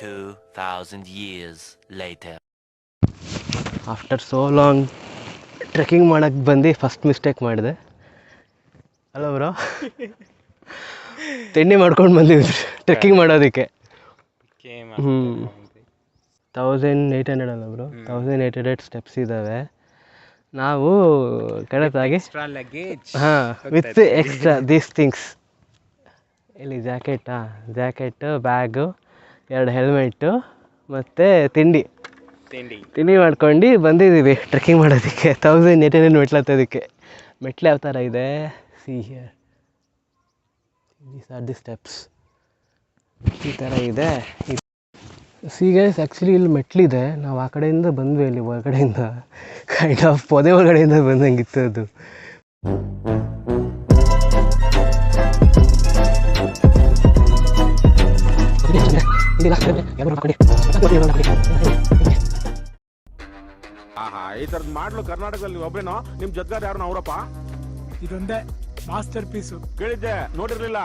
2,000 years later. After so long trekking ಮಾಡೋಕ್ಕೆ ಬಂದು first mistake ಮಾಡಿದೆ ಅಲ್ಲ ಬ್ರೋ. ತಿಂಡಿ ಮಾಡ್ಕೊಂಡು ಬಂದಿದ್ವಿ ಟ್ರೆಕ್ಕಿಂಗ್ ಮಾಡೋದಕ್ಕೆ. 1800 ಅಲ್ಲ ಬ್ರೋ, 1800 ಸ್ಟೆಪ್ಸ್ ಇದ್ದಾವೆ. ನಾವು ಕರೆಕ್ಟಾಗಿ ಹಾಂ ವಿತ್ ಎಕ್ಸ್ಟ್ರಾ ದೀಸ್ ಥಿಂಗ್ಸ್. ಇಲ್ಲಿ ಜಾಕೆಟ್ಟು ಬ್ಯಾಗು 2 ಹೆಲ್ಮೆಟ್ಟು ಮತ್ತು ತಿಂಡಿ ಮಾಡ್ಕೊಂಡು ಬಂದಿದ್ದೀವಿ ಟ್ರೆಕ್ಕಿಂಗ್ ಮಾಡೋದಕ್ಕೆ. 1800 ಮೆಟ್ಲು ಹತ್ತೋದಕ್ಕೆ. ಮೆಟ್ಲು ಯಾವ ಥರ ಇದೆ, see here, these are the steps. ಈ ಥರ ಇದೆ. ಸಿ ಗೈಸ್, ಆ್ಯಕ್ಚುಲಿ ಇಲ್ಲಿ ಮೆಟ್ಲಿದೆ. ನಾವು ಆ ಕಡೆಯಿಂದ ಬಂದ್ವಿ, ಇಲ್ಲಿ ಹೊರಗಡೆಯಿಂದ ಕೈಂಡ್ ಆಫ್ ಪೊದೆ ಒಳಗಡೆಯಿಂದ ಬಂದಂಗಿತ್ತು ಅದು. ಈ ತರದ್ ಮಾಡ್ಲು ಕರ್ನಾಟಕದಲ್ಲಿ ಒಬ್ರೇನೋ ನಿಮ್ ಜೊತೆಗಾರ ಯಾರು ಅವರಪ್ಪ? ಇದೊಂದೇ ಮಾಸ್ಟರ್ ಪೀಸು. ಕೇಳಿದ್ದೆ, ನೋಡಿರ್ಲಿಲ್ಲ.